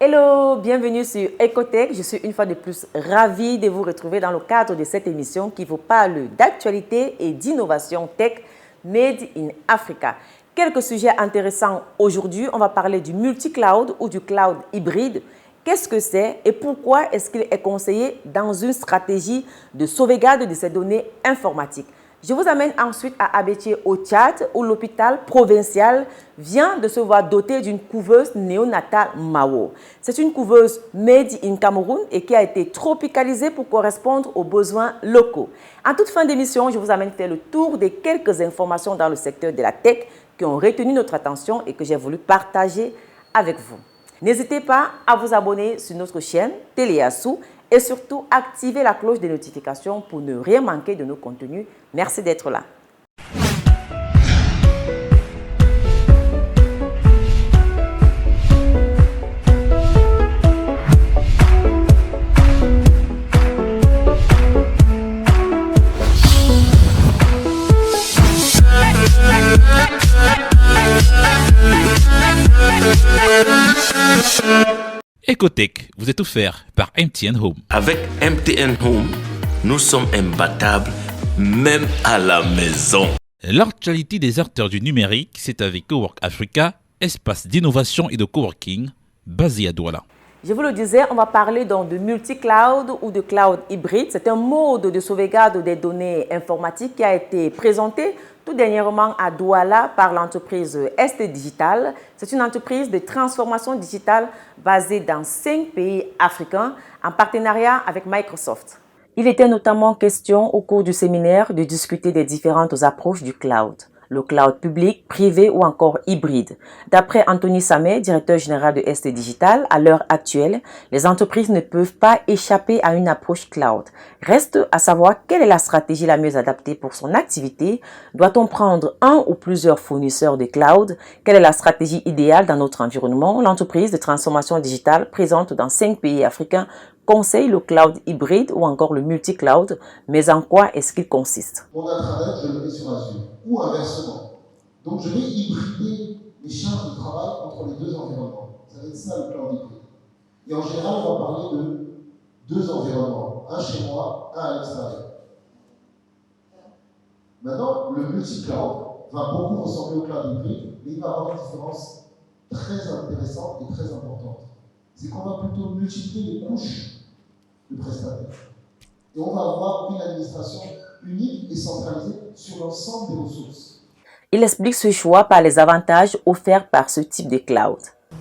Hello, bienvenue sur Ecotech. Je suis une fois de plus ravie de vous retrouver dans le cadre de cette émission qui vous parle d'actualité et d'innovation tech made in Africa. Quelques sujets intéressants aujourd'hui. On va parler du multi-cloud ou du cloud hybride. Qu'est-ce que c'est et pourquoi est-ce qu'il est conseillé dans une stratégie de sauvegarde de ces données informatiques? Je vous amène ensuite à Abétié au Tchad où l'hôpital provincial vient de se voir doté d'une couveuse néonatale Mao. C'est une couveuse made in Cameroun et qui a été tropicalisée pour correspondre aux besoins locaux. En toute fin d'émission, je vous amène faire le tour de quelques informations dans le secteur de la tech qui ont retenu notre attention et que j'ai voulu partager avec vous. N'hésitez pas à vous abonner sur notre chaîne Téléassou et surtout activer la cloche des notifications pour ne rien manquer de nos contenus. Merci d'être là. Ecotech vous est offert par MTN Home. Avec MTN Home, nous sommes imbattables, même à la maison. L'actualité des acteurs du numérique, c'est avec Cowork Africa, espace d'innovation et de coworking basé à Douala. Je vous le disais, on va parler donc de multi-cloud ou de cloud hybride. C'est un mode de sauvegarde des données informatiques qui a été présenté tout dernièrement à Douala par l'entreprise ST Digital. C'est une entreprise de transformation digitale basée dans 5 pays africains en partenariat avec Microsoft. Il était notamment question au cours du séminaire de discuter des différentes approches du cloud. Le cloud public, privé ou encore hybride. D'après Anthony Samé, directeur général de ST Digital, à l'heure actuelle, les entreprises ne peuvent pas échapper à une approche cloud. Reste à savoir quelle est la stratégie la mieux adaptée pour son activité. Doit-on prendre un ou plusieurs fournisseurs de cloud? Quelle est la stratégie idéale dans notre environnement? L'entreprise de transformation digitale présente dans 5 pays africains conseille le cloud hybride ou encore le multi-cloud, mais en quoi est-ce qu'il consiste? Mon intranet, je le mets sur Azure, ou inversement. Donc je vais hybrider les charges de travail entre les deux environnements. Ça va être ça le cloud hybride. Et en général, on va parler de deux environnements, un chez moi, un à l'extérieur. Maintenant, le multi-cloud va beaucoup ressembler au cloud hybride, mais il va avoir une différence très intéressante et très importante. C'est qu'on va plutôt multiplier les couches de prestataires. Et on va avoir une administration unique et centralisée sur l'ensemble des ressources. Il explique ce choix par les avantages offerts par ce type de cloud.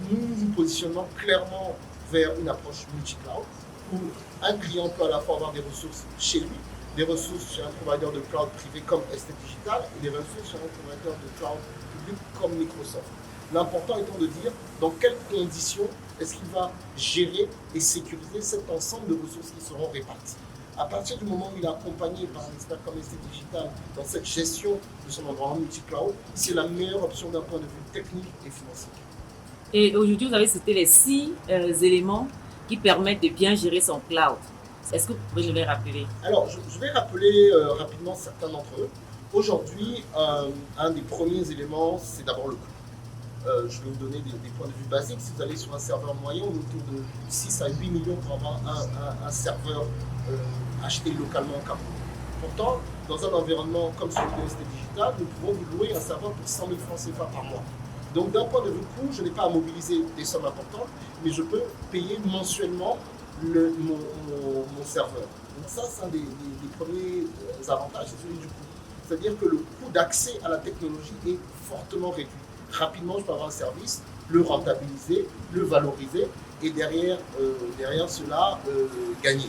Nous nous positionnons clairement vers une approche multi-cloud où un client peut à la fois avoir des ressources chez lui, des ressources chez un provider de cloud privé comme ST Digital et des ressources chez un provider de cloud public comme Microsoft. L'important étant de dire dans quelles conditions est-ce qu'il va gérer et sécuriser cet ensemble de ressources qui seront réparties. À partir du moment où il est accompagné par un expert comme ST Digital dans cette gestion de son environnement multi-cloud, c'est la meilleure option d'un point de vue technique et financier. Et aujourd'hui, vous avez cité les 6 éléments qui permettent de bien gérer son cloud. Est-ce que vous pouvez nous les rappeler? Alors, je vais rappeler rapidement certains d'entre eux. Aujourd'hui, un des premiers éléments, c'est d'abord le coût. Je vais vous donner des points de vue basiques. Si vous allez sur un serveur moyen, on est autour de 6 à 8 millions pour avoir un serveur acheté localement au Cameroun. Pourtant, dans un environnement comme celui de ST Digital, nous pouvons vous louer un serveur pour 100 000 francs CFA par mois. Donc d'un point de vue coût, je n'ai pas à mobiliser des sommes importantes, mais je peux payer mensuellement mon serveur. Donc ça, c'est un des premiers avantages, c'est celui du coût. C'est-à-dire que le coût d'accès à la technologie est fortement réduit. Rapidement, je peux avoir un service, le rentabiliser, le valoriser et derrière cela, gagner.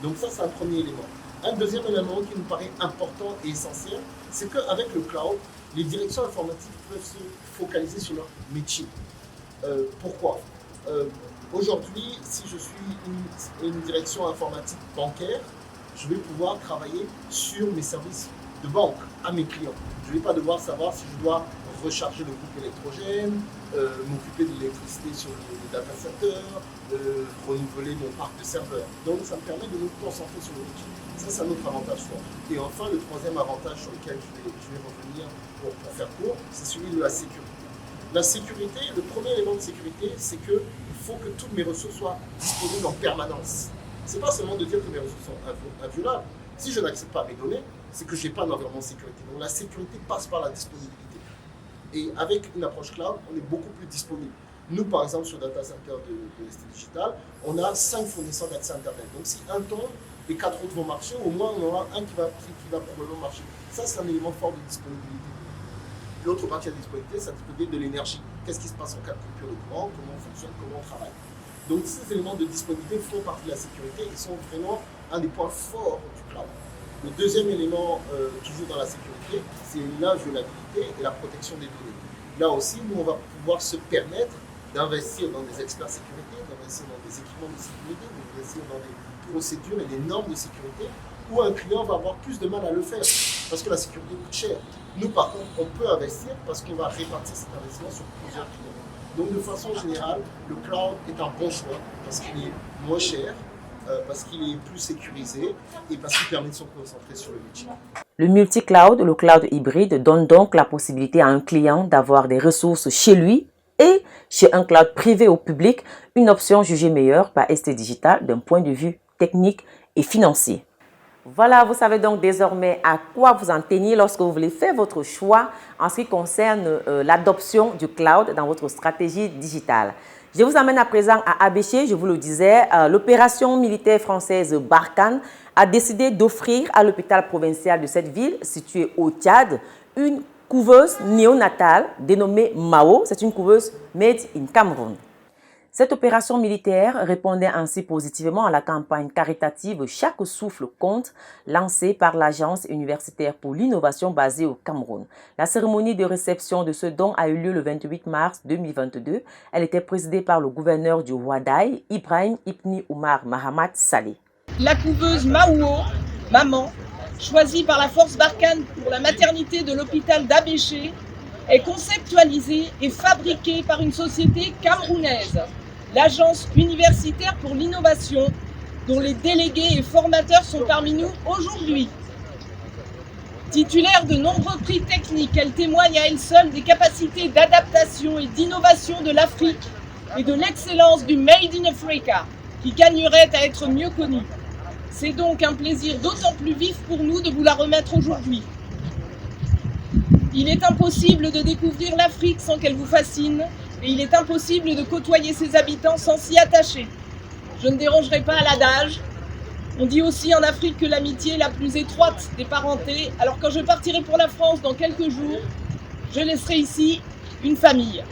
Donc ça, c'est un premier élément. Un deuxième élément qui nous paraît important et essentiel, c'est qu'avec le cloud, les directions informatiques peuvent se focaliser sur leur métier. Pourquoi? Aujourd'hui, si je suis une direction informatique bancaire, je vais pouvoir travailler sur mes services de banque à mes clients. Je ne vais pas devoir savoir si je dois recharger le groupe électrogène, m'occuper de l'électricité sur les data centers, renouveler mon parc de serveurs. Donc ça me permet de me concentrer sur le métier. Ça, c'est un autre avantage fort. Et enfin, le troisième avantage sur lequel je vais revenir pour faire court, c'est celui de la sécurité. La sécurité, le premier élément de sécurité, c'est qu'il faut que toutes mes ressources soient disponibles en permanence. Ce n'est pas seulement de dire que mes ressources sont inviolables. Si je n'accède pas à mes données, c'est que je n'ai pas un environnement de sécurité. Donc la sécurité passe par la disponibilité. Et avec une approche cloud, on est beaucoup plus disponible. Nous, par exemple, sur le data center de ST Digital, on a 5 fournisseurs d'accès à Internet. Donc si un tombe, les 4 autres vont marcher, au moins on aura un qui va probablement marcher. Ça, c'est un élément fort de disponibilité. L'autre partie de la disponibilité, c'est la disponibilité de l'énergie. Qu'est-ce qui se passe en cas de coupure de courant, comment on fonctionne, comment on travaille. Donc ces éléments de disponibilité font partie de la sécurité et sont vraiment un des points forts du cloud. Le deuxième élément, toujours dans la sécurité, c'est l'inviolabilité et la protection des données. Là aussi, nous, on va pouvoir se permettre d'investir dans des experts sécurité, d'investir dans des équipements de sécurité, d'investir dans des procédures et des normes de sécurité, où un client va avoir plus de mal à le faire, parce que la sécurité coûte cher. Nous, par contre, on peut investir parce qu'on va répartir cet investissement sur plusieurs clients. Donc, de façon générale, le cloud est un bon choix, parce qu'il est moins cher, parce qu'il est plus sécurisé et parce qu'il permet de se concentrer sur le métier. Le multi-cloud, le cloud hybride, donne donc la possibilité à un client d'avoir des ressources chez lui et chez un cloud privé ou public, une option jugée meilleure par ST Digital d'un point de vue technique et financier. Voilà, vous savez donc désormais à quoi vous en tenir lorsque vous voulez faire votre choix en ce qui concerne l'adoption du cloud dans votre stratégie digitale. Je vous amène à présent à Abéché, je vous le disais, l'opération militaire française Barkhane a décidé d'offrir à l'hôpital provincial de cette ville, située au Tchad, une couveuse néonatale dénommée Mao. C'est une couveuse made in Cameroun. Cette opération militaire répondait ainsi positivement à la campagne caritative Chaque souffle compte, lancée par l'Agence universitaire pour l'innovation basée au Cameroun. La cérémonie de réception de ce don a eu lieu le 28 mars 2022. Elle était présidée par le gouverneur du Ouadaï, Ibrahim Ibni Oumar Mahamat Saleh. La couveuse Mao, maman, choisie par la force Barkhane pour la maternité de l'hôpital d'Abéché, est conceptualisée et fabriquée par une société camerounaise, l'Agence universitaire pour l'innovation, dont les délégués et formateurs sont parmi nous aujourd'hui. Titulaire de nombreux prix techniques, elle témoigne à elle seule des capacités d'adaptation et d'innovation de l'Afrique et de l'excellence du Made in Africa, qui gagnerait à être mieux connu. C'est donc un plaisir d'autant plus vif pour nous de vous la remettre aujourd'hui. Il est impossible de découvrir l'Afrique sans qu'elle vous fascine, et il est impossible de côtoyer ses habitants sans s'y attacher. Je ne dérangerai pas à l'adage. On dit aussi en Afrique que l'amitié est la plus étroite des parentés, alors quand je partirai pour la France dans quelques jours, je laisserai ici une famille.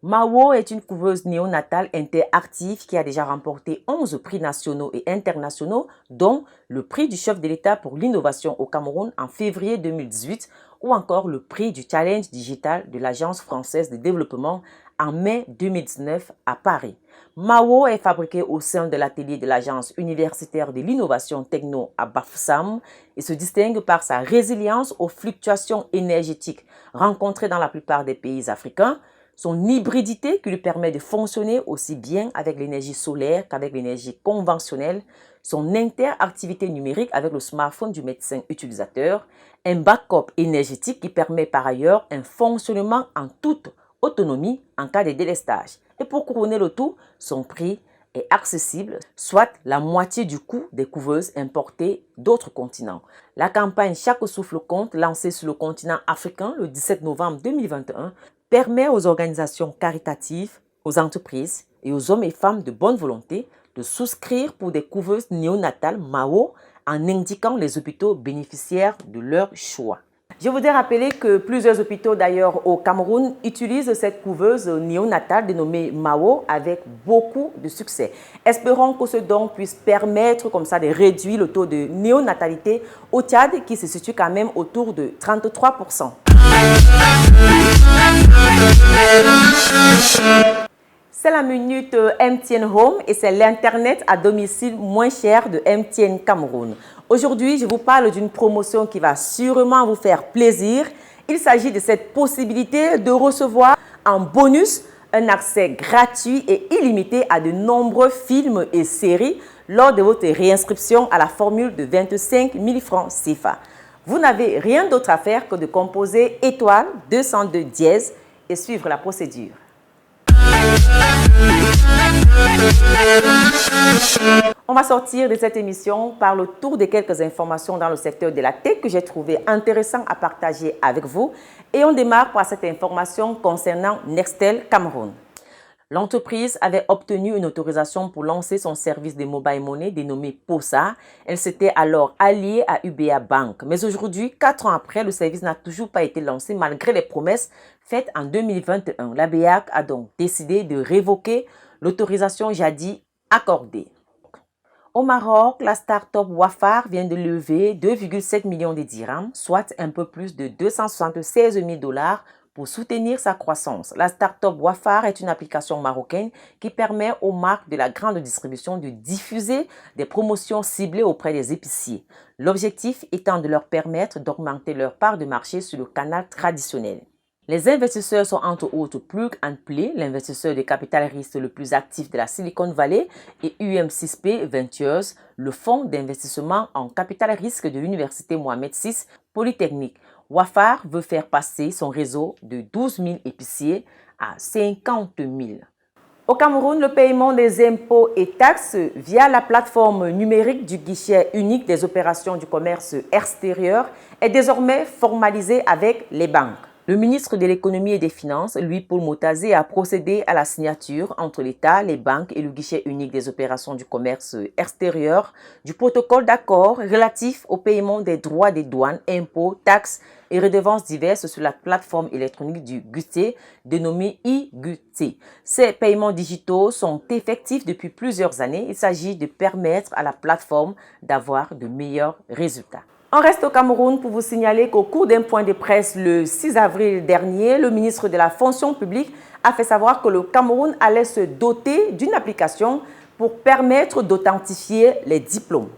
Mao est une couveuse néonatale interactive qui a déjà remporté 11 prix nationaux et internationaux, dont le prix du chef de l'État pour l'innovation au Cameroun en février 2018 ou encore le prix du Challenge Digital de l'Agence française de développement en mai 2019 à Paris. Mao est fabriquée au sein de l'atelier de l'Agence universitaire de l'innovation techno à Bafoussam et se distingue par sa résilience aux fluctuations énergétiques rencontrées dans la plupart des pays africains, son hybridité qui lui permet de fonctionner aussi bien avec l'énergie solaire qu'avec l'énergie conventionnelle, son interactivité numérique avec le smartphone du médecin utilisateur, un backup énergétique qui permet par ailleurs un fonctionnement en toute autonomie en cas de délestage. Et pour couronner le tout, son prix est accessible, soit la moitié du coût des couveuses importées d'autres continents. La campagne Chaque souffle compte, lancée sur le continent africain le 17 novembre 2021, permet aux organisations caritatives, aux entreprises et aux hommes et femmes de bonne volonté de souscrire pour des couveuses néonatales Mao en indiquant les hôpitaux bénéficiaires de leur choix. Je voudrais rappeler que plusieurs hôpitaux d'ailleurs au Cameroun utilisent cette couveuse néonatale dénommée Mao avec beaucoup de succès. Espérons que ce don puisse permettre comme ça de réduire le taux de néonatalité au Tchad qui se situe quand même autour de 33%. C'est la minute MTN Home et c'est l'Internet à domicile moins cher de MTN Cameroun. Aujourd'hui, je vous parle d'une promotion qui va sûrement vous faire plaisir. Il s'agit de cette possibilité de recevoir en bonus un accès gratuit et illimité à de nombreux films et séries lors de votre réinscription à la formule de 25 000 francs CFA. Vous n'avez rien d'autre à faire que de composer étoile 202 dièse et suivre la procédure. On va sortir de cette émission par le tour de quelques informations dans le secteur de la tech que j'ai trouvé intéressant à partager avec vous. Et on démarre par cette information concernant Nextel Cameroun. L'entreprise avait obtenu une autorisation pour lancer son service de mobile money dénommé POSA. Elle s'était alors alliée à UBA Bank. Mais aujourd'hui, 4 ans après, le service n'a toujours pas été lancé malgré les promesses faites en 2021. La BEAC a donc décidé de révoquer l'autorisation jadis accordée. Au Maroc, la start-up Wafar vient de lever 2,7 millions de dirhams, soit un peu plus de 276 000 $, pour soutenir sa croissance. La start-up Wafar est une application marocaine qui permet aux marques de la grande distribution de diffuser des promotions ciblées auprès des épiciers. L'objectif étant de leur permettre d'augmenter leur part de marché sur le canal traditionnel. Les investisseurs sont entre autres Plug and Play, l'investisseur de capital risque le plus actif de la Silicon Valley, et UM6P Ventures, le fonds d'investissement en capital risque de l'université Mohamed VI Polytechnique. Wafar veut faire passer son réseau de 12 000 épiciers à 50 000. Au Cameroun, le paiement des impôts et taxes via la plateforme numérique du guichet unique des opérations du commerce extérieur est désormais formalisé avec les banques. Le ministre de l'Économie et des Finances, Louis-Paul Motazé, a procédé à la signature entre l'État, les banques et le guichet unique des opérations du commerce extérieur du protocole d'accord relatif au paiement des droits des douanes, impôts, taxes et redevances diverses sur la plateforme électronique du guichet dénommée e-guichet. Ces paiements digitaux sont effectifs depuis plusieurs années. Il s'agit de permettre à la plateforme d'avoir de meilleurs résultats. On reste au Cameroun pour vous signaler qu'au cours d'un point de presse le 6 avril dernier, le ministre de la Fonction publique a fait savoir que le Cameroun allait se doter d'une application pour permettre d'authentifier les diplômes.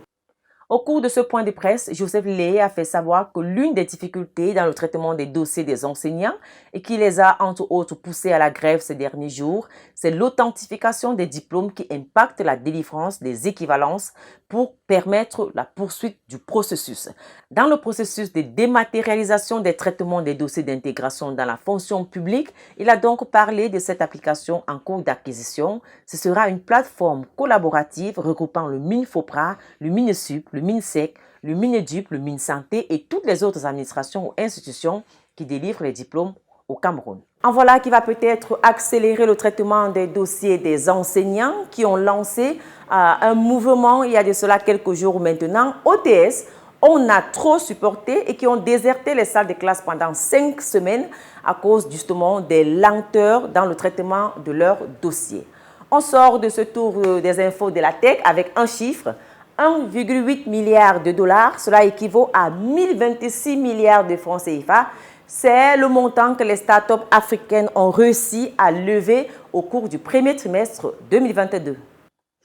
Au cours de ce point de presse, Joseph Lé a fait savoir que l'une des difficultés dans le traitement des dossiers des enseignants et qui les a entre autres poussés à la grève ces derniers jours, c'est l'authentification des diplômes qui impacte la délivrance des équivalences pour permettre la poursuite du processus. Dans le processus de dématérialisation des traitements des dossiers d'intégration dans la fonction publique, il a donc parlé de cette application en cours d'acquisition. Ce sera une plateforme collaborative regroupant le MINFOPRA, le MINESUP, le MINSEC, le MINEDUP, le MINSanté et toutes les autres administrations ou institutions qui délivrent les diplômes au Cameroun. En voilà qui va peut-être accélérer le traitement des dossiers des enseignants qui ont lancé un mouvement il y a de cela quelques jours maintenant. OTS, on a trop supporté et qui ont déserté les salles de classe pendant 5 semaines à cause justement des lenteurs dans le traitement de leurs dossiers. On sort de ce tour des infos de la tech avec un chiffre. 1,8 milliard de $, cela équivaut à 1026 milliards de francs CFA. C'est le montant que les startups africaines ont réussi à lever au cours du premier trimestre 2022.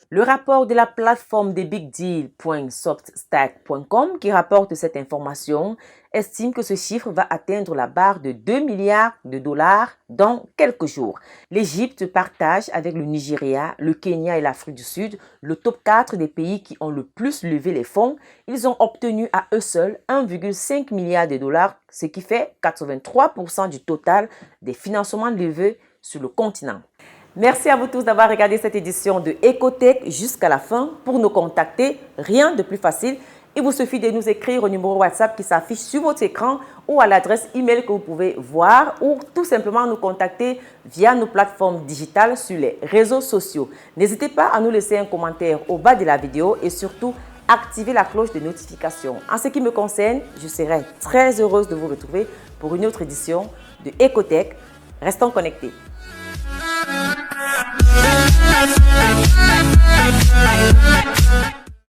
Le rapport de la plateforme de bigdeal.softstack.com qui rapporte cette information estime que ce chiffre va atteindre la barre de 2 milliards de $ dans quelques jours. L'Égypte partage avec le Nigeria, le Kenya et l'Afrique du Sud le top 4 des pays qui ont le plus levé les fonds. Ils ont obtenu à eux seuls 1,5 milliard de $, ce qui fait 83% du total des financements levés sur le continent. Merci à vous tous d'avoir regardé cette édition de Ecotech jusqu'à la fin. Pour nous contacter, rien de plus facile. Il vous suffit de nous écrire au numéro WhatsApp qui s'affiche sur votre écran ou à l'adresse email que vous pouvez voir ou tout simplement nous contacter via nos plateformes digitales sur les réseaux sociaux. N'hésitez pas à nous laisser un commentaire au bas de la vidéo et surtout activer la cloche de notification. En ce qui me concerne, je serai très heureuse de vous retrouver pour une autre édition de Ecotech. Restons connectés.